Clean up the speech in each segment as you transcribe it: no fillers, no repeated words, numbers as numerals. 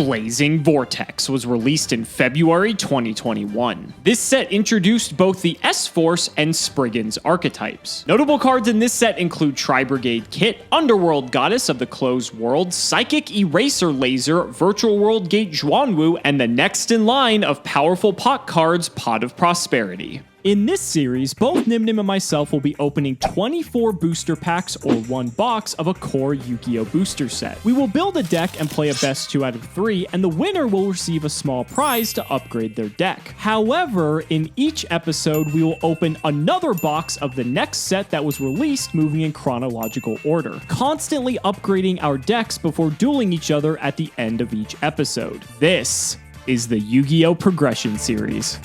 Blazing Vortex was released in February 2021. This set introduced both the S-Force and Spriggan's archetypes. Notable cards in this set include Tri-Brigade Kit, Underworld Goddess of the Closed World, Psychic Eraser Laser, Virtual World Gate Zhuanwu, and the next in line of powerful pot cards, Pot of Prosperity. In this series, both Nyhmnim and myself will be opening 24 booster packs or one box of a core Yu-Gi-Oh! Booster set. We will build a deck and play a best 2 out of 3, and the winner will receive a small prize to upgrade their deck. However, in each episode, we will open another box of the next set that was released, moving in chronological order, constantly upgrading our decks before dueling each other at the end of each episode. This is the Yu-Gi-Oh! Progression series.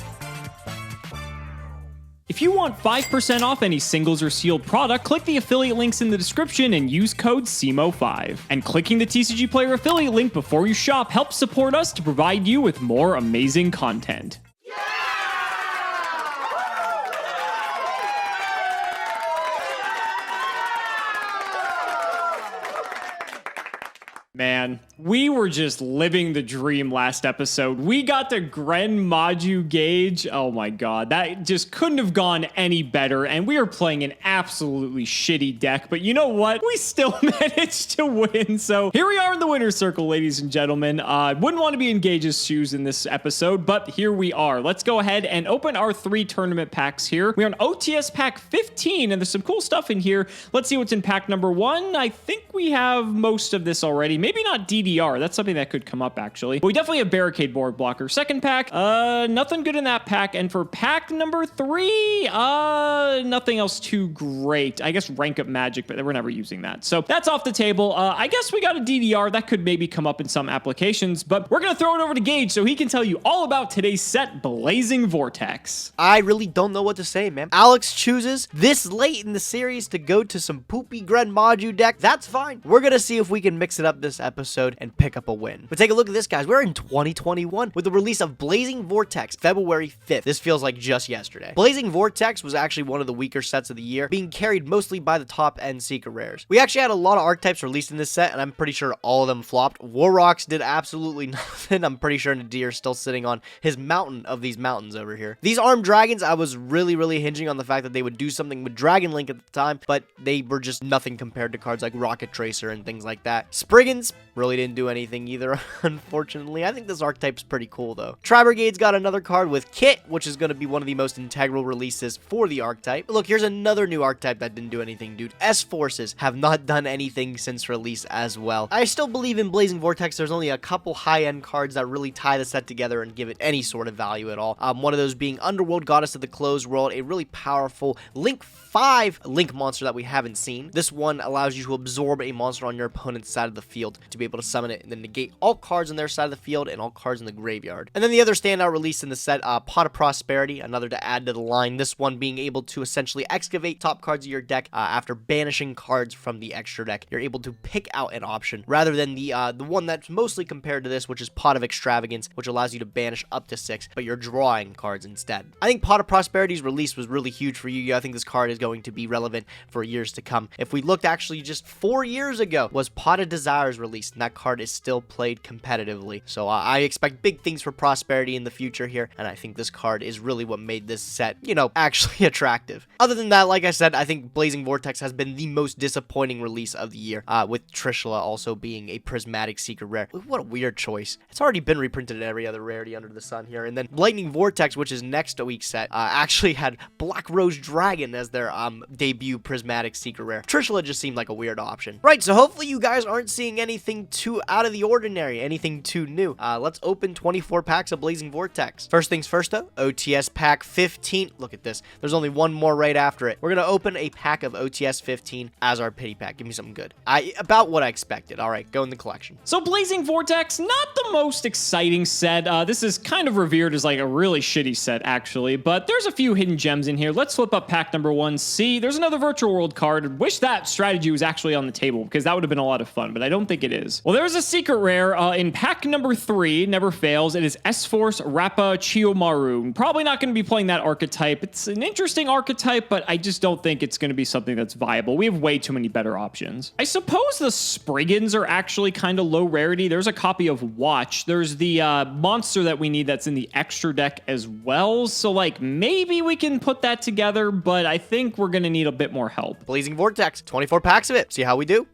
If you want 5% off any singles or sealed product, click the affiliate links in the description and use code Cimoooooooo5. And clicking the TCG Player affiliate link before you shop helps support us to provide you with more amazing content. Man, we were just living the dream last episode. We got the Gren Maju Gauge. Oh my god, that just couldn't have gone any better, and we were playing an absolutely shitty deck, but you know what? We still managed to win, so here we are in the winner's circle, ladies and gentlemen. Wouldn't want to be in Gage's shoes in this episode, but here we are. Let's go ahead and open our 3 tournament packs here. We're on OTS pack 15, and there's some cool stuff in here. Let's see what's in pack number 1. I think we have most of this already. Maybe not DDR. That's something that could come up, actually. But we definitely have Barricade Board Blocker. Second pack, nothing good in that pack. And for pack number 3, nothing else too great. I guess Rank Up Magic, but we're never using that. So that's off the table. I guess we got a DDR. That could maybe come up in some applications, but we're going to throw it over to Gage so he can tell you all about today's set, Blazing Vortex. I really don't know what to say, man. Alex chooses this late in the series to go to some poopy Gren Maju deck. That's fine. We're going to see if we can mix it up this episode and pick up a win. But take a look at this, guys. We're in 2021 with the release of Blazing Vortex, February 5th. This feels like just yesterday. Blazing Vortex was actually one of the weaker sets of the year, being carried mostly by the top-end Secret Rares. We actually had a lot of archetypes released in this set, and I'm pretty sure all of them flopped. Warrocks did absolutely nothing. I'm pretty sure Nadir is still sitting on his mountain of these mountains over here. These armed dragons, I was really hinging on the fact that they would do something with Dragon Link at the time, but they were just nothing compared to cards like Rocket Tracer and things like that. Spriggans really didn't do anything either, unfortunately. I think this archetype's pretty cool, though. Tri-Brigade's got another card with Kit, which is going to be one of the most integral releases for the archetype. Look, here's another new archetype that didn't do anything, dude. S-Forces have not done anything since release as well. I still believe in Blazing Vortex. There's only a couple high-end cards that really tie the set together and give it any sort of value at all. One of those being Underworld Goddess of the Closed World, a really powerful Link 5 Link monster that we haven't seen. This one allows you to absorb a monster on your opponent's side of the field to be able to summon it and then negate all cards on their side of the field and all cards in the graveyard. And then the other standout release in the set, Pot of Prosperity, another to add to the line. This one being able to essentially excavate top cards of your deck after banishing cards from the extra deck. You're able to pick out an option rather than the one that's mostly compared to this, which is Pot of Extravagance, which allows you to banish up to 6, but you're drawing cards instead. I think Pot of Prosperity's release was really huge for Yu-Gi-Oh! I think this card is going to be relevant for years to come. If we looked actually just 4 years ago, was Pot of Desires released, and that card is still played competitively. So I expect big things for Prosperity in the future here, and I think this card is really what made this set, you know, actually attractive. Other than that, like I said, I think Blazing Vortex has been the most disappointing release of the year, with Trishula also being a prismatic secret rare. What a weird choice. It's already been reprinted in every other rarity under the sun here. And then Lightning Vortex, which is next week's set, actually had Black Rose Dragon as their debut prismatic secret rare. Trishula just seemed like a weird option. Right, so hopefully you guys aren't seeing anything too out of the ordinary, anything too new. Let's open 24 packs of Blazing Vortex. First things first, though, OTS pack 15. Look at this. There's only one more right after it. We're going to open a pack of OTS 15 as our pity pack. Give me something good. About what I expected. All right, go in the collection. So Blazing Vortex, not the most exciting set. This is kind of revered as like a really shitty set, actually, but there's a few hidden gems in here. Let's flip up pack number 1. See, there's another Virtual World card. Wish that strategy was actually on the table because that would have been a lot of fun, but I don't think think it is. Well, there's a secret rare in pack number 3, never fails. It is S-Force Rappa Chiyomaru. Probably not going to be playing that archetype. It's an interesting archetype, but I just don't think it's going to be something that's viable. We have way too many better options. I suppose the Spriggans are actually kind of low rarity. There's a copy of Watch. There's the monster that we need that's in the extra deck as well. So, like, maybe we can put that together, but I think we're going to need a bit more help. Blazing Vortex, 24 packs of it. See how we do?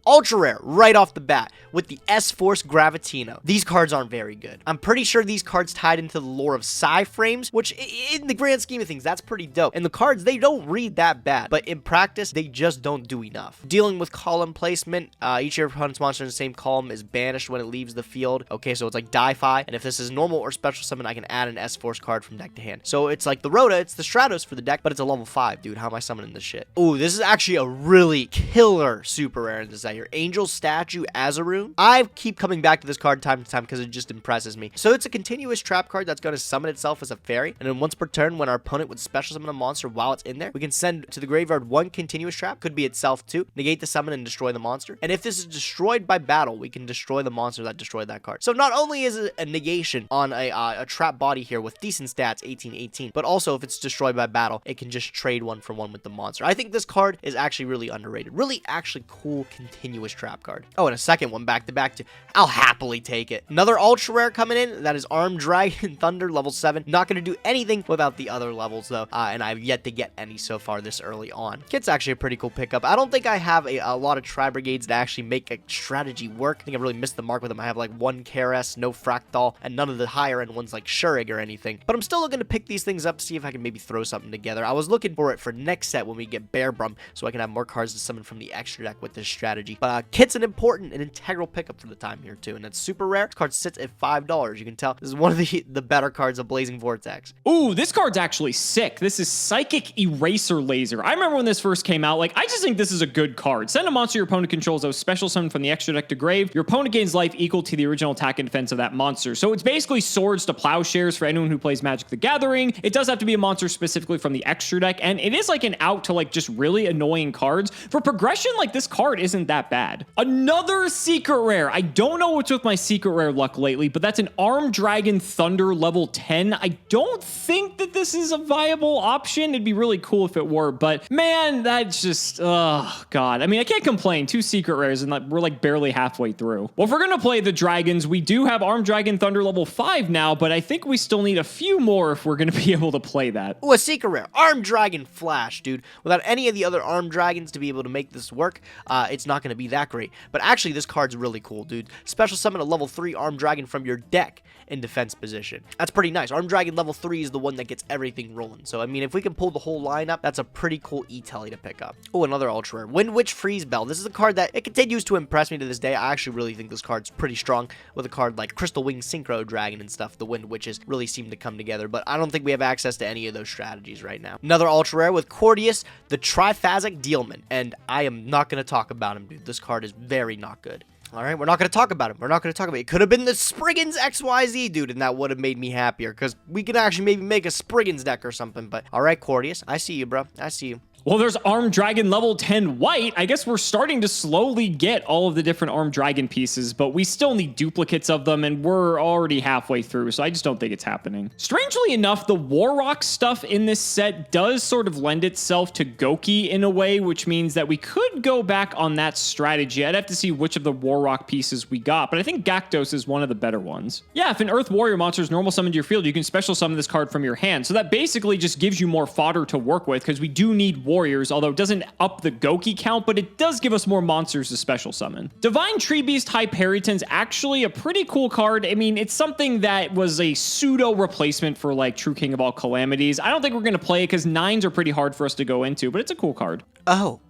Ultra rare right off the bat with the S-Force Gravitino. These cards aren't very good. I'm pretty sure these cards tied into the lore of Psy-Frames, which in the grand scheme of things, that's pretty dope. And the cards, they don't read that bad, but in practice, they just don't do enough. Dealing with column placement, each of your opponent's monster in the same column is banished when it leaves the field. Okay, so it's like Die-Fi, and if this is normal or special summon, I can add an S-Force card from deck to hand. So it's like the Rhoda, it's the Stratos for the deck, but it's a level 5, dude. How am I summoning this shit? Ooh, this is actually a really killer super rare in this deck. Your Angel Statue Azaroon. I keep coming back to this card time to time because it just impresses me. So it's a continuous trap card that's going to summon itself as a fairy, and then once per turn, when our opponent would special summon a monster while it's in there, we can send to the graveyard 1 continuous trap, could be itself too, negate the summon and destroy the monster. And if this is destroyed by battle, we can destroy the monster that destroyed that card. So not only is it a negation on a trap body here with decent stats, 18-18, but also if it's destroyed by battle, it can just trade 1 for 1 with the monster. I think this card is actually really underrated. Really actually cool continuous trap card. Oh, and a second one back to back too. I'll happily take it. Another ultra rare coming in. That is Armed Dragon Thunder, level 7. Not going to do anything without the other levels though, and I've yet to get any so far this early on. Kit's actually a pretty cool pickup. I don't think I have a lot of Tri Brigades to actually make a strategy work. I think I've really missed the mark with them. I have like 1 Keres, no Fractal, and none of the higher end ones like Shurig or anything. But I'm still looking to pick these things up to see if I can maybe throw something together. I was looking for it for next set when we get Bear Brum, so I can have more cards to summon from the extra deck with this strategy. But Kit's an important and integral pickup for the time here too, and it's super rare. This card sits at $5. You can tell this is one of the better cards of Blazing Vortex. Ooh, this card's actually sick. This is Psychic Eraser Laser. I remember when this first came out, like, I just think this is a good card. Send a monster your opponent controls those special summon from the extra deck to grave. Your opponent gains life equal to the original attack and defense of that monster. So it's basically swords to plowshares for anyone who plays Magic the Gathering. It does have to be a monster specifically from the extra deck, and it is like an out to like just really annoying cards. For progression, like, this card isn't that bad. Another secret rare. I don't know what's with my secret rare luck lately, but that's an Armed Dragon Thunder level 10. I don't think that this is a viable option. It'd be really cool if it were, but man, that's just, oh god. I mean, I can't complain. 2 secret rares and we're like barely halfway through. Well, if we're gonna play the dragons, we do have Armed Dragon Thunder level 5 now, but I think we still need a few more if we're gonna be able to play that. Ooh, a secret rare. Armed Dragon Flash, dude. Without any of the other Armed Dragons to be able to make this work, it's not gonna be that great. But actually, this card's really cool, dude. Special summon a level 3 Armed Dragon from your deck in defense position. That's pretty nice. Armed Dragon level 3 is the one that gets everything rolling. So, I mean, if we can pull the whole lineup, that's a pretty cool E-Telly to pick up. Oh, another ultra rare. Wind Witch Freeze Bell. This is a card that it continues to impress me to this day. I actually really think this card's pretty strong. With a card like Crystal Wing Synchro Dragon and stuff, the Wind Witches really seem to come together, but I don't think we have access to any of those strategies right now. Another ultra rare with Cordius, the Triphasic Dealman, and I am not going to talk about him, dude. This card is very not good. All right, we're not going to talk about him. We're not going to talk about it. It could have been the Spriggans XYZ, dude, and that would have made me happier, because we could actually maybe make a Spriggans deck or something, but all right, Cordius, I see you, bro. I see you. Well, there's Armed Dragon level 10 white. I guess we're starting to slowly get all of the different Armed Dragon pieces, but we still need duplicates of them, and we're already halfway through, so I just don't think it's happening. Strangely enough, the Warrock stuff in this set does sort of lend itself to Goki in a way, which means that we could go back on that strategy. I'd have to see which of the Warrock pieces we got, but I think Gakdos is one of the better ones. Yeah, if an Earth Warrior monster is normal summoned to your field, you can special summon this card from your hand, so that basically just gives you more fodder to work with, because we do need Warriors, although it doesn't up the Goki count, but it does give us more monsters to special summon. Divine Tree Beast Hyperiton's actually a pretty cool card. I mean, it's something that was a pseudo replacement for like True King of All Calamities. I don't think we're going to play it because 9s are pretty hard for us to go into, but it's a cool card. Oh.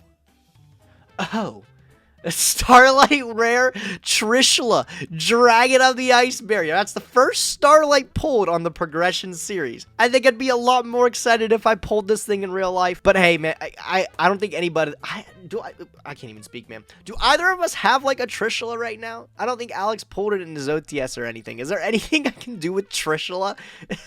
A Starlight Rare Trishula, Dragon of the Ice Barrier. That's the first Starlight pulled on the Progression series. I think I'd be a lot more excited if I pulled this thing in real life. But hey, man, I don't think anybody... I can't even speak, man. Do either of us have, like, a Trishula right now? I don't think Alex pulled it in his OTS or anything. Is there anything I can do with Trishula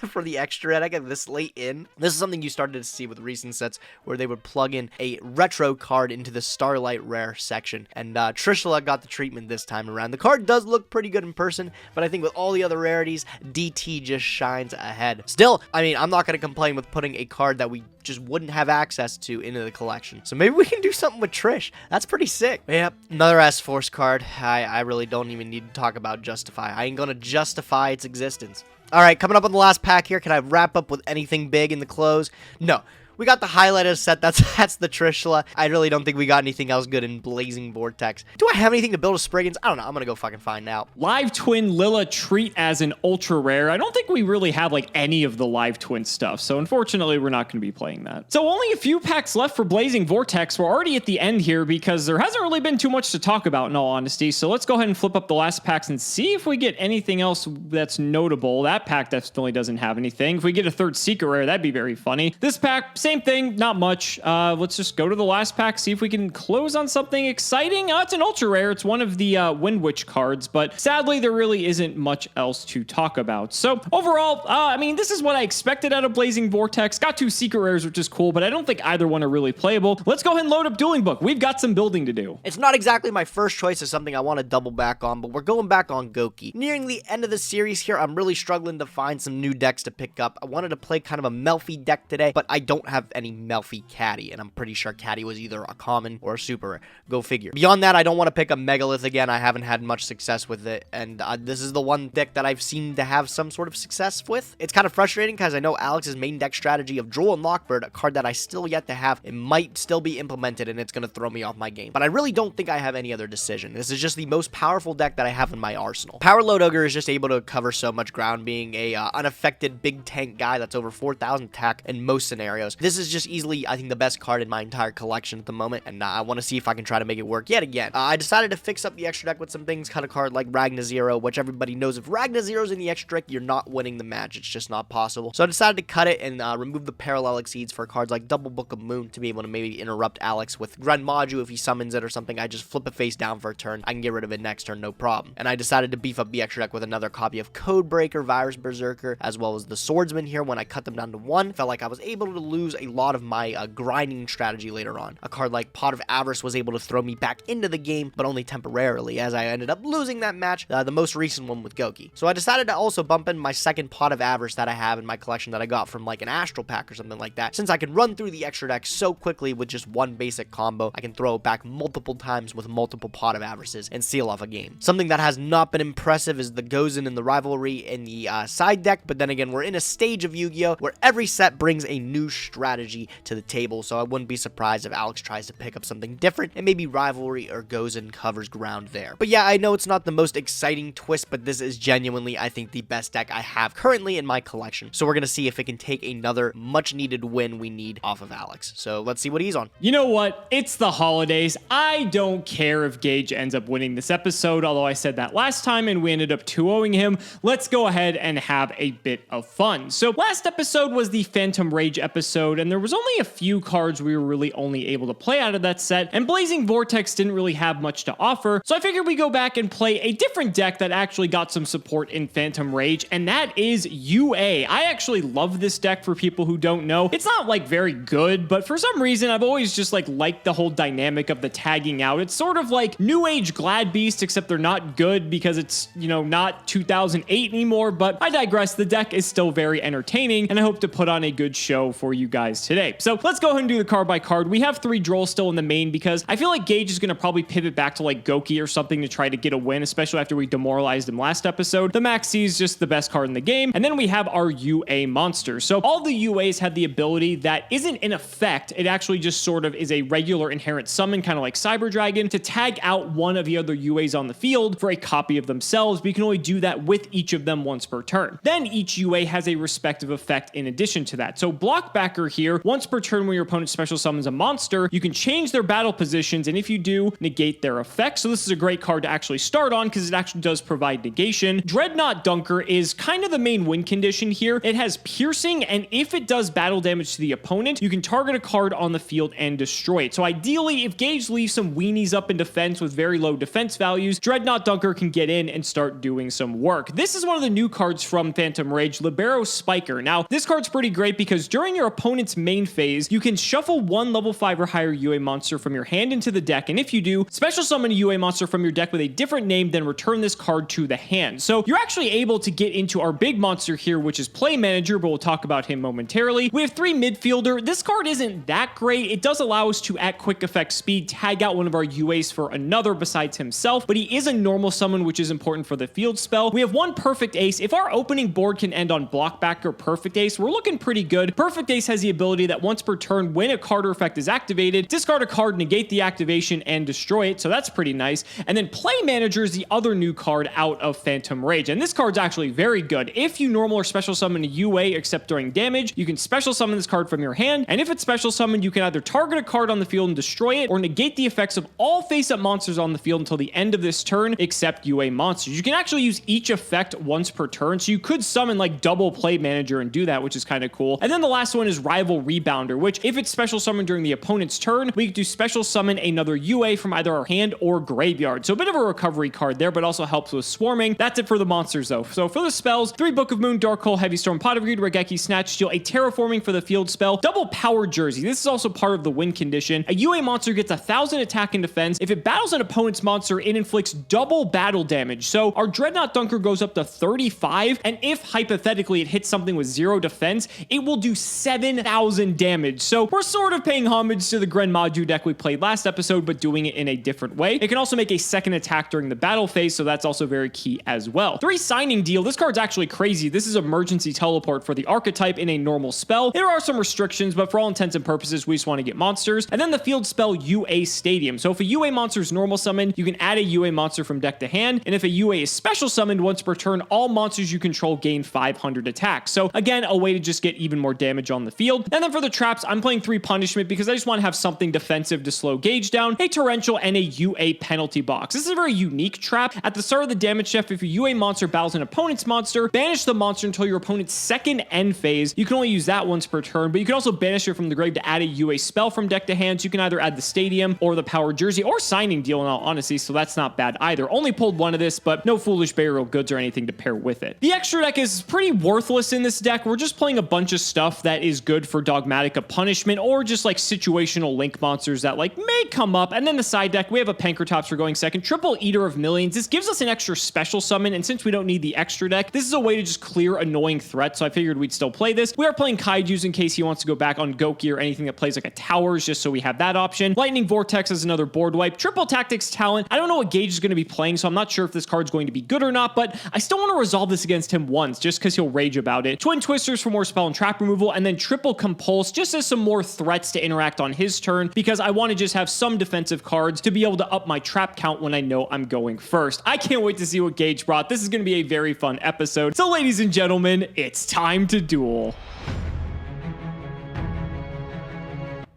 for the extra deck this late in? This is something you started to see with recent sets where they would plug in a retro card into the Starlight Rare section and and Trishula got the treatment this time around. The card does look pretty good in person, but I think with all the other rarities, DT just shines ahead. Still, I mean, I'm not going to complain with putting a card that we just wouldn't have access to into the collection. So maybe we can do something with Trish. That's pretty sick. Yep, another S-Force card. I really don't even need to talk about Justify. I ain't going to justify its existence. All right, coming up on the last pack here. Can I wrap up with anything big in the close? No. We got the highlighted set. That's the Trishula. I really don't think we got anything else good in Blazing Vortex. Do I have anything to build a Spriggans? I don't know. I'm going to go fucking find out. Live Twin Lilla treat as an ultra rare. I don't think we really have like any of the Live Twin stuff. So unfortunately, we're not going to be playing that. So only a few packs left for Blazing Vortex. We're already at the end here because there hasn't really been too much to talk about in all honesty. So let's go ahead and flip up the last packs and see if we get anything else that's notable. That pack definitely doesn't have anything. If we get a third secret rare, that'd be very funny. This pack, same thing, not much. Let's just go to the last pack, see if we can close on something exciting. It's an ultra rare. It's one of the Wind Witch cards, but sadly there really isn't much else to talk about. So overall, I mean, this is what I expected out of Blazing Vortex. Got 2 secret rares, which is cool, but I don't think either one are really playable. Let's go ahead and load up Dueling Book. We've got some building to do. It's not exactly my first choice of something I want to double back on, but we're going back on Goki. Nearing the end of the series here, I'm really struggling to find some new decks to pick up. I wanted to play kind of a Melfi deck today, but I don't have any Melfi Caddy, and I'm pretty sure Caddy was either a common or a super rare. Go figure. Beyond that, I don't want to pick up Megalith again. I haven't had much success with it, and this is the one deck that I've seen to have some sort of success with. It's kind of frustrating because I know Alex's main deck strategy of Droll and Lockbird, a card that I still yet to have, it might still be implemented, and it's going to throw me off my game. But I really don't think I have any other decision. This is just the most powerful deck that I have in my arsenal. Power Load Ogre is just able to cover so much ground, being a unaffected big tank guy that's over 4,000 attack in most scenarios. This is just easily, I think, the best card in my entire collection at the moment, and I want to see if I can try to make it work yet again. I decided to fix up the extra deck with some things, kind of card like Ragna Zero, which everybody knows if Ragna Zero's in the extra deck, you're not winning the match. It's just not possible. So I decided to cut it and remove the Parallel Exceeds for cards like Double Book of Moon to be able to maybe interrupt Alex with Gren Maju if he summons it or something. I just flip it face down for a turn. I can get rid of it next turn, no problem. And I decided to beef up the extra deck with another copy of Codebreaker, Virus Berserker, as well as the Swordsman here. When I cut them down to 1, felt like I was able to lose a lot of my grinding strategy later on. A card like Pot of Avarice was able to throw me back into the game, but only temporarily, as I ended up losing that match, the most recent one with Goki. So I decided to also bump in my second Pot of Avarice that I have in my collection that I got from like an Astral Pack or something like that. Since I can run through the extra deck so quickly with just one basic combo, I can throw it back multiple times with multiple Pot of Avarices and seal off a game. Something that has not been impressive is the Gozen and the Rivalry in the side deck, but then again, we're in a stage of Yu-Gi-Oh! Where every set brings a new strategy to the table, so I wouldn't be surprised if Alex tries to pick up something different, and maybe Rivalry or Gozen covers ground there. But yeah, I know it's not the most exciting twist, but this is genuinely, I think, the best deck I have currently in my collection. So we're gonna see if it can take another much-needed win we need off of Alex. So let's see what he's on. You know what? It's the holidays. I don't care if Gage ends up winning this episode, although I said that last time and we ended up 2-0ing him. Let's go ahead and have a bit of fun. So last episode was the Phantom Rage episode, and there was only a few cards we were really only able to play out of that set, and Blazing Vortex didn't really have much to offer, so I figured we go back and play a different deck that actually got some support in Phantom Rage, and that is UA. I actually love this deck. For people who don't know, it's not like very good, but for some reason I've always just like liked the whole dynamic of the tagging out. It's sort of like New Age Glad Beast, except they're not good because it's, you know, not 2008 anymore, but I digress. The deck is still very entertaining, and I hope to put on a good show for you guys today. So let's go ahead and do the card by card. We have 3 Drolls still in the main because I feel like Gage is going to probably pivot back to like Goki or something to try to get a win, especially after we demoralized him last episode. The Maxi is just the best card in the game, and then we have our UA monsters. So all the UAs have the ability that isn't in effect. It actually just sort of is a regular inherent summon, kind of like Cyber Dragon, to tag out one of the other UAs on the field for a copy of themselves, but you can only do that with each of them once per turn. Then each UA has a respective effect in addition to that. So Blockbacker here, once per turn when your opponent special summons a monster, you can change their battle positions, and if you do, negate their effect. So this is a great card to actually start on because it actually does provide negation. Dreadnought Dunker is kind of the main win condition here. It has piercing, and if it does battle damage to the opponent, you can target a card on the field and destroy it. So ideally, if Gage leaves some weenies up in defense with very low defense values, Dreadnought Dunker can get in and start doing some work. This is one of the new cards from Phantom Rage, Libero Spiker. Now, this card's pretty great because during your opponent's opponent's main phase, you can shuffle one level 5 or higher UA monster from your hand into the deck, and if you do, special summon a UA monster from your deck with a different name, then return this card to the hand. So you're actually able to get into our big monster here, which is Play Manager, but we'll talk about him momentarily. We have 3 midfielder. This card isn't that great. It does allow us to, at quick effect speed, tag out one of our UAs for another besides himself, but he is a normal summon, which is important for the field spell. We have 1 perfect ace. If our opening board can end on blockback or perfect ace, we're looking pretty good. Perfect ace has the ability that once per turn, when a card or effect is activated, discard a card, negate the activation, and destroy it, so that's pretty nice. And then Play Manager is the other new card out of Phantom Rage, and this card's actually very good. If you normal or special summon a UA except during damage, you can special summon this card from your hand, and if it's special summoned, you can either target a card on the field and destroy it, or negate the effects of all face-up monsters on the field until the end of this turn, except UA monsters. You can actually use each effect once per turn, so you could summon like double Play Manager and do that, which is kind of cool. And then the last one is Rival Rebounder, which if it's special summoned during the opponent's turn, we can do special summon another UA from either our hand or graveyard. So a bit of a recovery card there, but also helps with swarming. That's it for the monsters though. So for the spells, 3 Book of Moon, Dark Hole, Heavy Storm, Pot of Greed, Regeki, Snatch Steal, a Terraforming for the field spell, double Power Jersey. This is also part of the win condition. A UA monster gets 1,000 attack and defense. If it battles an opponent's monster, it inflicts double battle damage. So our Dreadnought Dunker goes up to 35, and if hypothetically it hits something with 0 defense, it will do 7,000 damage. So we're sort of paying homage to the Gren Maju deck we played last episode, but doing it in a different way. It can also make a second attack during the battle phase, so that's also very key as well. 3 Signing Deal. This card's actually crazy. This is emergency teleport for the archetype in a normal spell. There are some restrictions, but for all intents and purposes, we just want to get monsters. And then the field spell UA Stadium. So if a UA monster is normal summoned, you can add a UA monster from deck to hand, and if a UA is special summoned once per turn, all monsters you control gain 500 attacks. So again, a way to just get even more damage on the field. And then for the traps, I'm playing 3 Punishment because I just want to have something defensive to slow Gage down, a Torrential, and a UA Penalty Box. This is a very unique trap. At the start of the damage chef, if a UA monster battles an opponent's monster, banish the monster until your opponent's second end phase. You can only use that once per turn, but you can also banish it from the grave to add a UA spell from deck to hand. So you can either add the Stadium or the Power Jersey or Signing Deal in all honesty, so that's not bad either. Only pulled 1 of this, but no Foolish Burial Goods or anything to pair with it. The extra deck is pretty worthless in this deck. We're just playing a bunch of stuff that is good for Dogmatica Punishment or just like situational link monsters that like may come up. And then the side deck, we have a Pankratops for going second, triple Eater of Millions. This gives us an extra special summon, and since we don't need the extra deck, this is a way to just clear annoying threats, so I figured we'd still play this. We are playing Kaijus in case he wants to go back on Goki or anything that plays like a Towers, just so we have that option. Lightning Vortex is another board wipe. Triple Tactics Talent. I don't know what Gage is going to be playing, so I'm not sure if this card's going to be good or not, but I still want to resolve this against him once, just because he'll rage about it. Twin Twisters for more spell and trap removal, and then Triple Compulse, just as some more threats to interact on his turn, because I want to just have some defensive cards to be able to up my trap count when I know I'm going first. I can't wait to see what Gage brought. This is going to be a very fun episode. So ladies and gentlemen, it's time to duel.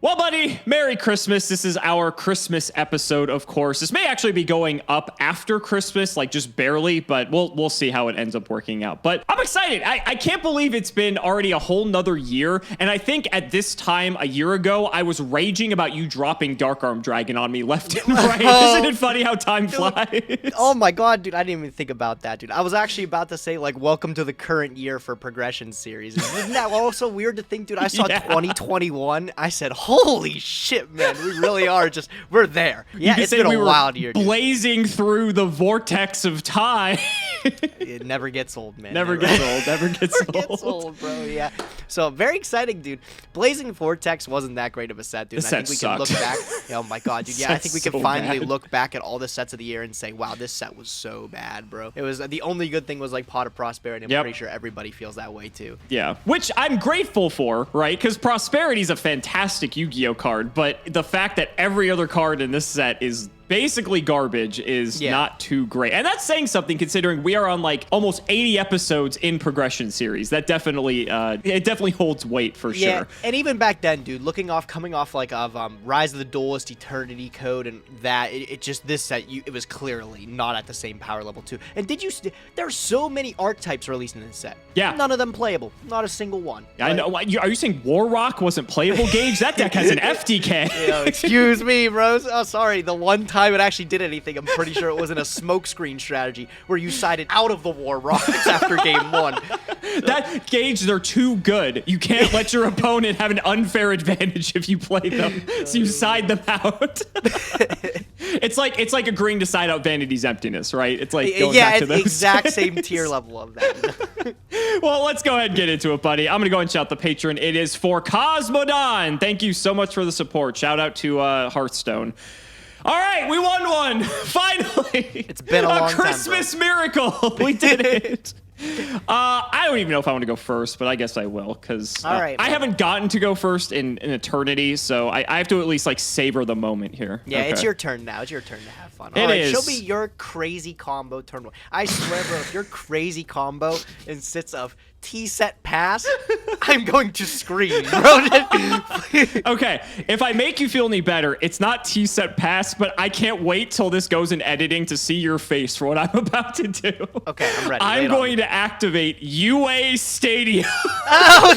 Well, buddy, Merry Christmas. This is our Christmas episode, of course. This may actually be going up after Christmas, like just barely, but we'll see how it ends up working out. But I'm excited. I can't believe it's been already a whole nother year. And I think at this time a year ago, I was raging about you dropping Dark Arm Dragon on me left and right. Isn't it funny how time flies? Oh my god, dude, I didn't even think about that, dude. I was actually about to say, like, welcome to the current year for Progression Series. Isn't that also weird to think, dude? I saw 2021. I said, holy shit, man, we really are just, we're there. Yeah, it's been a wild year, dude. Blazing through the vortex of time. It never gets old, man. Never gets old. Never gets old, bro. Yeah. So very exciting, dude. Blazing Vortex wasn't that great of a set, dude. This I think we set can look back. Oh my god, dude. Yeah, I think we can finally look back at all the sets of the year and say, wow, this set was so bad, bro. It was the only good thing was like Pot of Prosperity. I'm pretty sure everybody feels that way too. Yeah, which I'm grateful for, right? Because Prosperity is a fantastic Yu-Gi-Oh card, but the fact that every other card in this set is basically garbage is not too great. And that's saying something considering we are on like almost 80 episodes in Progression Series. That definitely, it definitely holds weight for sure. And even back then, dude, coming off like of Rise of the Duelist, Eternity Code, and that, it just, this set, it was clearly not at the same power level too. And there are so many archetypes released in this set. Yeah. None of them playable. Not a single one. I know. Are you saying War Rock wasn't playable, Gage? That deck has an FTK. Excuse me, bros. Oh, sorry. The one time time it actually did anything, I'm pretty sure it wasn't a smokescreen strategy where you sided out of the war rockets after game 1. That Gage, they're too good. You can't let your opponent have an unfair advantage if you play them. So you side them out. It's like agreeing to side out Vanity's emptiness, right? It's like going back to those exact days. same tier level of that. Well, let's go ahead and get into it, buddy. I'm going to go and shout the patron. It is for Cosmodon. Thank you so much for the support. Shout out to Hearthstone. All right, we won one. Finally. It's been a long time, Christmas miracle. We did it. I don't even know if I want to go first, but I guess I will because I haven't gotten to go first in eternity, so I have to at least like savor the moment here. Yeah, okay. It's your turn now. It's your turn to have fun. It is. Show me your crazy combo turn 1. I swear, bro, if your crazy combo consists of T-set pass, I'm going to scream, bro. Okay, if I make you feel any better, it's not T-set pass, but I can't wait till this goes in editing to see your face for what I'm about to do. Okay, I'm ready. I'm going to activate UA Stadium. Oh,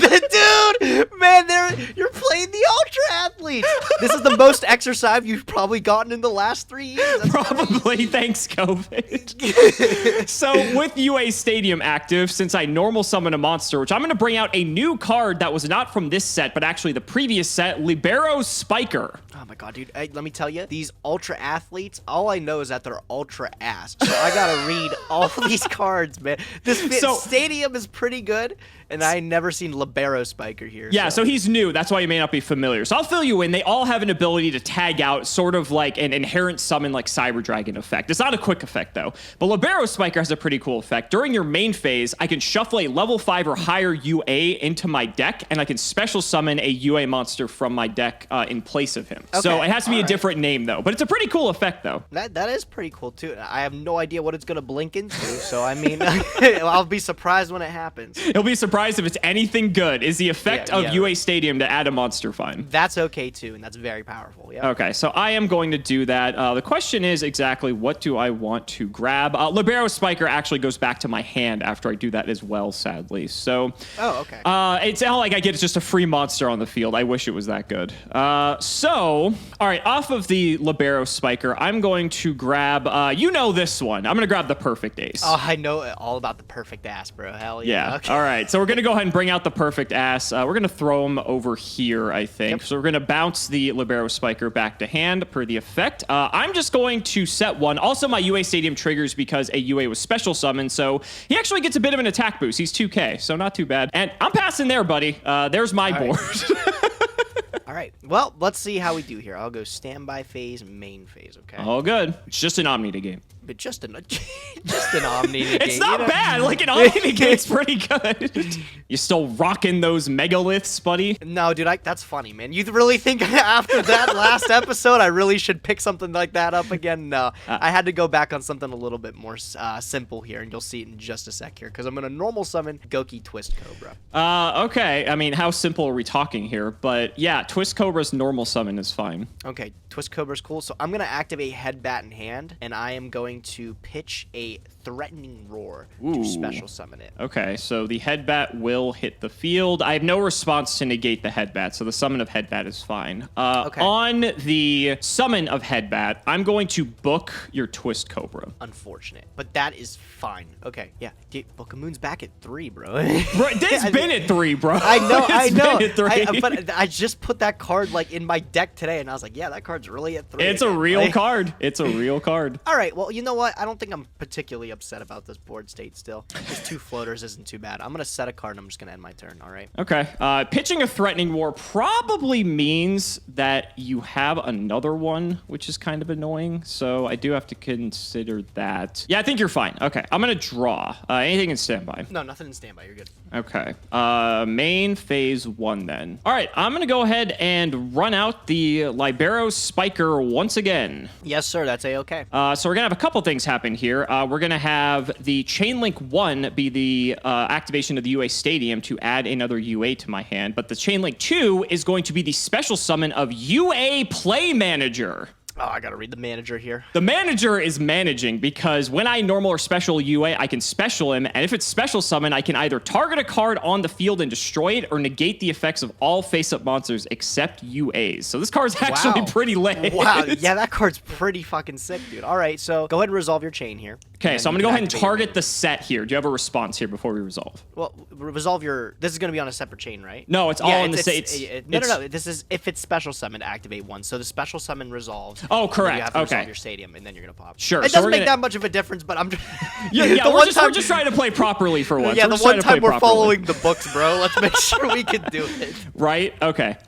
dude, man, you're playing the Ultra Athletes. This is the most exercise you've probably gotten in the last 3 years. That's probably, thanks, COVID. So with UA Stadium active, since I normal summon a monster, which I'm going to bring out a new card that was not from this set, but actually the previous set, Libero Spiker. Oh my god, dude. Let me tell you, these Ultra Athletes, all I know is that they're Ultra Ass. So I gotta read all of these cards, man. This Stadium is pretty good, and I never seen Libero Spiker here. Yeah, so he's new. That's why you may not be familiar. So I'll fill you in. They all have an ability to tag out, sort of like an inherent summon like Cyber Dragon effect. It's not a quick effect, though. But Libero Spiker has a pretty cool effect. During your main phase, I can shuffle a level 5 or higher UA into my deck, and I can special summon a UA monster from my deck in place of him. Okay, so it has to be a different name, though. But it's a pretty cool effect, though. That is pretty cool, too. I have no idea what it's going to blink into, so, I mean, I'll be surprised when it happens. You'll be surprised if it's anything good. Is the effect of UA Stadium to add a monster fine? That's okay, too, and that's very powerful. Yep. Okay, so I am going to do that. The question is exactly what do I want to grab? Libero Spiker actually goes back to my hand after I do that as well, sadly. So, okay. It's all like I get just a free monster on the field. I wish it was that good. All right, off of the Libero Spiker, I'm going to grab, you know this one. I'm going to grab the Perfect Ace. Oh, I know all about the Perfect Ass, bro. Hell yeah. Yeah. Okay. All right, so we're going to go ahead and bring out the Perfect Ass. We're going to throw him over here, I think. Yep. So we're going to bounce the Libero Spiker back to hand per the effect. I'm just going to set one. Also, my UA Stadium triggers because a UA was special summoned, so he actually gets a bit of an attack boost. He's 2k, so not too bad. And I'm passing there, buddy. There's my board. All right. Well, let's see how we do here. I'll go standby phase, main phase, okay? All good. It's just an Omni game. But just an Omni game. It's not bad. Like, an Omni game's pretty good. You still rocking those megaliths, buddy? No, dude, that's funny, man. You really think after that last episode, I really should pick something like that up again? No. I had to go back on something a little bit more simple here, and you'll see it in just a sec here, because I'm going to normal summon Goki Twist Cobra. Okay. I mean, how simple are we talking here? But, yeah, Twist Cobra's normal summon is fine. Okay, Twist Cobra's cool. So I'm going to activate Headbat in hand, and I am going to pitch a Threatening Roar to special summon it. Okay, so the Headbat will hit the field. I have no response to negate the Headbat, so the summon of Headbat is fine. Okay. On the summon of Headbat, I'm going to book your Twist Cobra. Unfortunate, but that is fine. Okay, yeah. Book of Moon's back at 3, bro. Bro, it's been at 3, bro. I know, I know. Been at 3. But I just put that card like in my deck today, and I was like, yeah, that card's really at 3. It's a real card. It's a real card. All right, well, you know what? I don't think I'm particularly upset about this board state still. Just 2 floaters isn't too bad. I'm going to set a card, and I'm just going to end my turn, all right? Okay. Pitching a Threatening War probably means that you have another one, which is kind of annoying, so I do have to consider that. Yeah, I think you're fine. Okay, I'm going to draw. Anything in standby? No, nothing in standby. You're good. Okay. Main phase 1 then. All right, I'm going to go ahead and run out the Libero Spiker once again. Yes, sir. That's A-okay. So we're going to have a couple things happen here. We're going to have the Chain Link 1 be the activation of the UA Stadium to add another UA to my hand, but the Chain Link 2 is going to be the special summon of UA Play Manager. Oh, I gotta read the manager here. The manager is managing because when I normal or special UA, I can special him, and if it's special summon, I can either target a card on the field and destroy it or negate the effects of all face-up monsters except UAs. So this card's actually pretty lit. Wow, yeah, that card's pretty fucking sick, dude. All right, so go ahead and resolve your chain here. Okay, so I'm gonna go ahead and target the set here. Do you have a response here before we resolve? Well, resolve your... This is gonna be on a separate chain, right? No, it's all on the same... No. This is if it's special summon, activate one. So the special summon resolves. Oh, correct. You have to resolve your stadium, and then you're gonna pop. Sure. It doesn't make that much of a difference, but I'm just... Yeah, we're just trying to play properly for once. Yeah, the one time we're following the books, bro. Let's make sure we can do it. Right? Okay.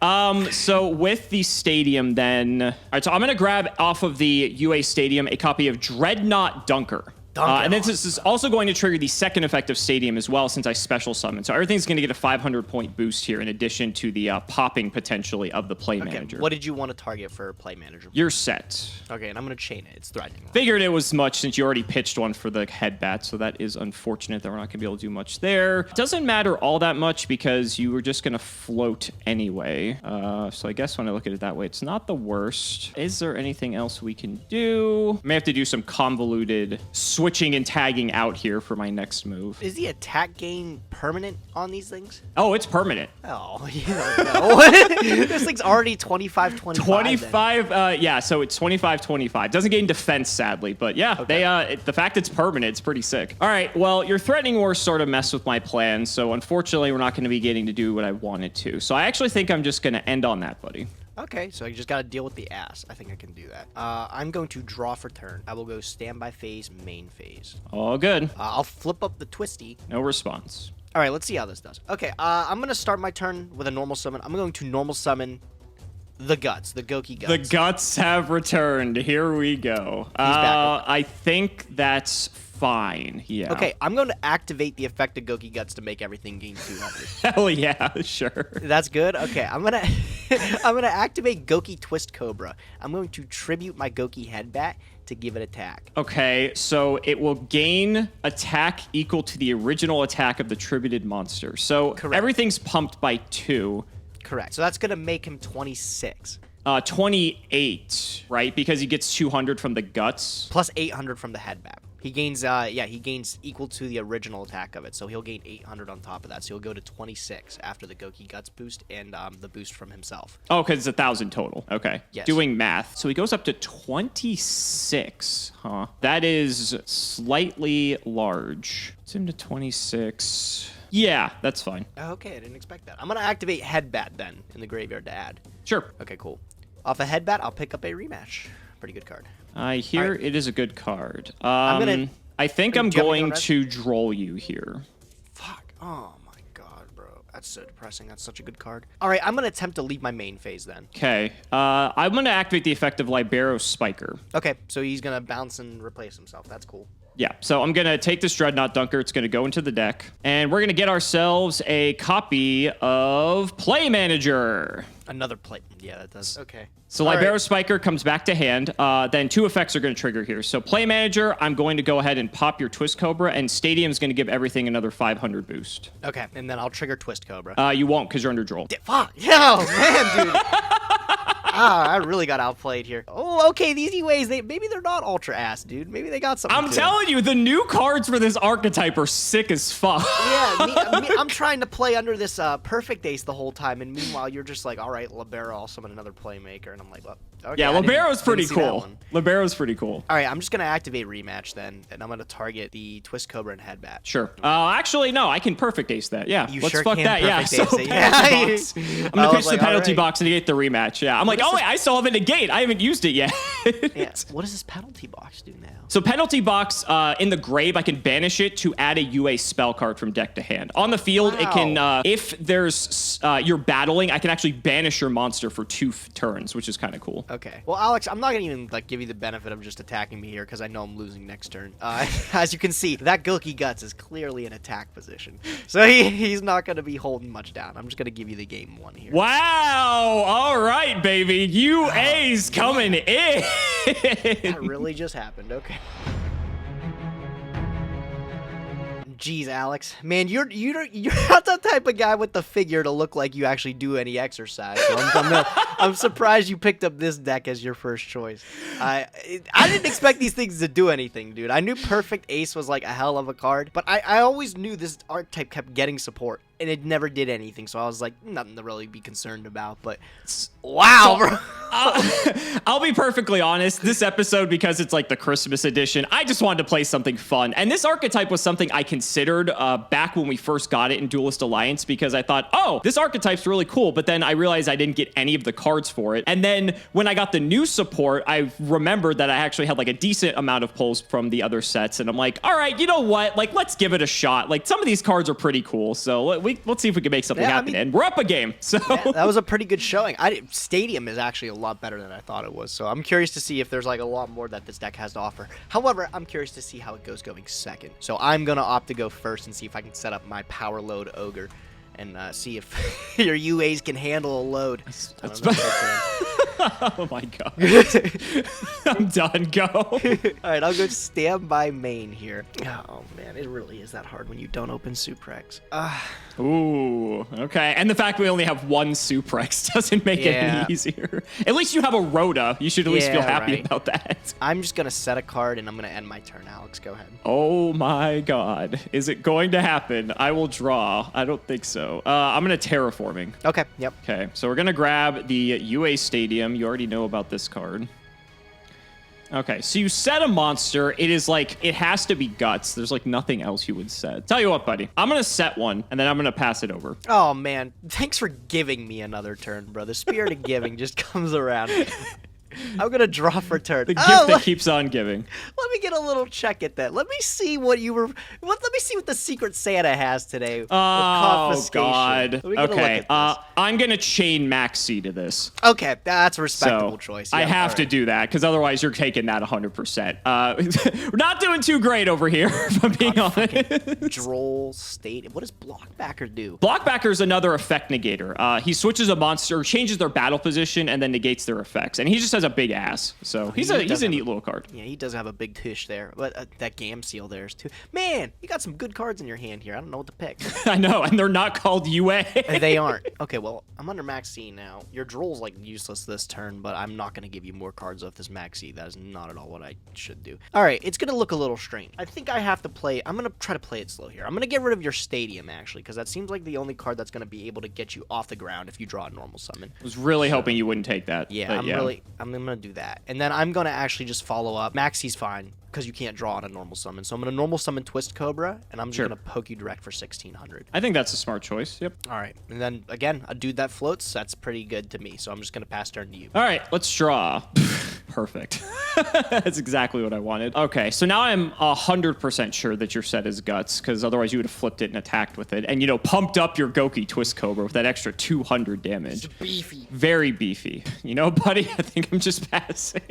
So with the stadium then... All right, so I'm gonna grab off of the UA stadium a copy of Dreadnought Dunker. And then this is also going to trigger the second effect of Stadium as well since I special summon. So everything's going to get a 500-point boost here in addition to the popping potentially of the Play Manager. What did you want to target for Play Manager? You're set. Okay, and I'm going to chain it. It's threatening. Figured it was much since you already pitched one for the headbat, so that is unfortunate that we're not going to be able to do much there. Doesn't matter all that much because you were just going to float anyway. So I guess when I look at it that way, it's not the worst. Is there anything else we can do? I may have to do some convoluted switching and tagging out here for my next move. Is the attack gain permanent on these things? Oh, it's permanent. Oh, you don't know. This thing's already 25-25. 25, yeah, so it's 25-25. Doesn't gain defense, sadly, but yeah, the fact it's permanent, it's pretty sick. All right, well, your Threatening War sort of messed with my plans, so unfortunately, we're not going to be getting to do what I wanted to. So I actually think I'm just going to end on that, buddy. Okay, so you just got to deal with the ass. I think I can do that. I'm going to draw for turn. I will go standby phase, main phase. All good. I'll flip up the twisty. No response. All right, let's see how this does. Okay, I'm going to start my turn with a normal summon. I'm going to normal summon the guts, the Goki guts. The guts have returned. Here we go. I think that's fine. Yeah. Okay, I'm going to activate the effect of Goki guts to make everything gain 200. Hell yeah, sure. That's good. Okay, I'm gonna activate Goki Twist Cobra. I'm going to tribute my Goki Headbat to give it attack. Okay, so it will gain attack equal to the original attack of the tributed monster. So everything's pumped by 2. Correct. So that's gonna make him 26. 28, right? Because he gets 200 from the guts. Plus 800 from the headbat. He gains, he gains equal to the original attack of it. So he'll gain 800 on top of that. So he'll go to 26 after the Goki Guts boost and the boost from himself. Oh, because it's 1,000 total. Okay. Yes. Doing math. So he goes up to 26, huh? That is slightly large. It's him to 26. Yeah, that's fine. Okay, I didn't expect that. I'm going to activate Headbat then in the graveyard to add. Sure. Okay, cool. Off a Headbat, I'll pick up a rematch. Pretty good card. I hear it is a good card. I think I'm going to droll you here. Fuck. Oh my god, bro. That's so depressing. That's such a good card. All right, I'm going to attempt to leave my main phase then. Okay. I'm going to activate the effect of Libero Spiker. Okay, so he's going to bounce and replace himself. That's cool. Yeah, so I'm going to take this Dreadnought Dunker. It's going to go into the deck. And we're going to get ourselves a copy of Play Manager. Another play. Yeah, that does. Okay. So Libero Spiker comes back to hand. Then 2 effects are going to trigger here. So Play Manager, I'm going to go ahead and pop your Twist Cobra. And Stadium's going to give everything another 500 boost. Okay, and then I'll trigger Twist Cobra. You won't because you're under droll. Fuck. Yeah, man, dude. I really got outplayed here. Oh, okay, these UAs, maybe they're not ultra ass, dude. Maybe they got something. I'm telling you, the new cards for this archetype are sick as fuck. Yeah, I'm trying to play under this perfect ace the whole time, and meanwhile you're just like, all right, Libero, I'll summon another playmaker, and I'm like, well, okay. Yeah, Libero's pretty cool. Libero's pretty cool. All right, I'm just gonna activate rematch then, and I'm gonna target the Twist Cobra and Headbat. Sure. Actually, no, I can perfect ace that. Yeah, you let's sure fuck can that. Yeah, so ace it. Yeah. I'm gonna pitch the penalty box and negate the rematch. Yeah, I'm like, oh wait, I still have a negate. I haven't used it yet. Yeah. What does this penalty box do now? So penalty box in the grave, I can banish it to add a UA spell card from deck to hand. On the field, it can if there's you're battling, I can actually banish your monster for 2 turns, which is kind of cool. Okay. Well, Alex, I'm not gonna even like give you the benefit of just attacking me here because I know I'm losing next turn. As you can see, that Goki Guts is clearly in attack position, so he's not gonna be holding much down. I'm just gonna give you the game 1 here. Wow! All right, baby, UA's coming in. That really just happened. Okay. Jeez, Alex. Man, you're not the type of guy with the figure to look like you actually do any exercise. So I'm surprised you picked up this deck as your first choice. I didn't expect these things to do anything, dude. I knew Perfect Ace was like a hell of a card, but I always knew this archetype kept getting support, and it never did anything, so I was like, nothing to really be concerned about, but wow, bro. I'll be perfectly honest, this episode, because it's like the Christmas edition, I just wanted to play something fun, and this archetype was something I considered back when we first got it in Duelist Alliance, because I thought, oh, this archetype's really cool, but then I realized I didn't get any of the cards for it, and then when I got the new support, I remembered that I actually had like a decent amount of pulls from the other sets, and I'm like, all right, you know what, like, let's give it a shot. Like, some of these cards are pretty cool, so let's see if we can make something happen, and we're up a game, so. Yeah, that was a pretty good showing. Stadium is actually a lot better than I thought it was, so I'm curious to see if there's like a lot more that this deck has to offer. However, I'm curious to see how it goes going second. So I'm gonna opt to go first and see if I can set up my power load ogre and see if your UAs can handle a load. Oh my god. I'm done. Go. Alright, I'll go standby main here. Oh man, it really is that hard when you don't open Suprex. Ooh, okay. And the fact we only have one Suprex doesn't make it any easier. At least you have a Rhoda. You should at least feel happy about that. I'm just gonna set a card and I'm gonna end my turn. Alex, go ahead. Oh my god. Is it going to happen? I will draw. I don't think so. I'm gonna terraforming. Okay, yep. Okay, so we're gonna grab the UA Stadium. You already know about this card. Okay, so you set a monster. It is like, it has to be guts. There's like nothing else you would set. Tell you what, buddy. I'm going to set one, and then I'm going to pass it over. Oh, man. Thanks for giving me another turn, bro. The spirit of giving just comes around. I'm going to draw for turn. The gift that keeps on giving. Let me get a little check at that. Let me see what you were... Let me see what the Secret Santa has today. Oh, God. Okay, I'm going to chain Maxi to this. Okay, that's a respectable choice. Yeah, I have to do that, because otherwise you're taking that 100%. We're not doing too great over here, if I'm being honest. Droll State. What does Blockbacker do? Blockbacker is another effect negator. He switches a monster, changes their battle position, and then negates their effects. And he just has a big ass, so he's a neat little card. Yeah, he does have a big tush there, but that Gam Seal there is too. Man, you got some good cards in your hand here. I don't know what to pick. I know, and they're not called UA. They aren't. Okay, well, I'm under Maxi now. Your Droll's like useless this turn, but I'm not gonna give you more cards off this Maxi. That is not at all what I should do. All right, it's gonna look a little strange. I think I have to play. I'm gonna try to play it slow here. I'm gonna get rid of your Stadium actually, because that seems like the only card that's gonna be able to get you off the ground if you draw a normal summon. I was really hoping you wouldn't take that. Yeah, I'm gonna do that, and then I'm gonna actually just follow up. Maxi's fine because you can't draw on a normal summon, so I'm gonna normal summon Twist Cobra, and I'm just gonna poke you direct for 1600. I think that's a smart choice. Yep. All right, and then again, a dude that floats. That's pretty good to me, so I'm just gonna pass turn to you. All right, let's draw. Perfect. That's exactly what I wanted. Okay, so now I'm 100% sure that your set is guts, because otherwise you would have flipped it and attacked with it, and pumped up your Goki Twist Cobra with that extra 200 damage. It's beefy. Very beefy. You know, buddy, I think I'm just passing.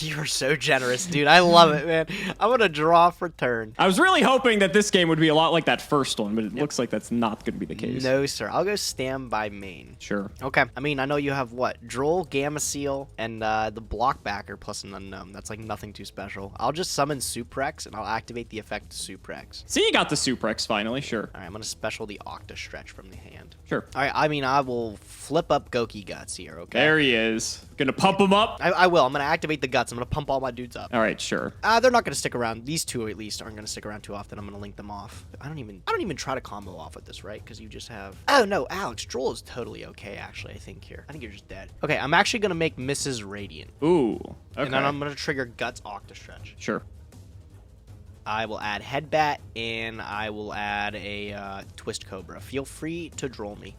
You're so generous, dude. I love it, man. I'm gonna draw for turn. I was really hoping that this game would be a lot like that first one, but it looks like that's not going to be the case. No, sir. I'll go standby main. Sure. Okay. I mean, I know you have what? Droll, Gamma Seal, and the Blockbacker plus an unknown. That's like nothing too special. I'll just summon Suprex, and I'll activate the effect Suprex. See, you got the Suprex finally. Sure. All right, I'm gonna special the Octa Stretch from the hand. Sure. All right. I mean, I will flip up Goki Guts here. Okay. There he is. Gonna pump him up. I will. I'm gonna activate the Guts. I'm gonna pump all my dudes up. All right. Sure. They're not gonna stick around. These two at least aren't gonna stick around too often. I'm gonna link them off. I don't even try to combo off with this, right? Because you just have. Oh no, Alex, Droll is totally okay. Actually, I think here. I think you're just dead. Okay, I'm actually gonna make Mrs. Radiant. Ooh. Okay. And then I'm gonna trigger Guts Octa Stretch. Sure. I will add Headbat and I will add a Twist Cobra. Feel free to Droll me.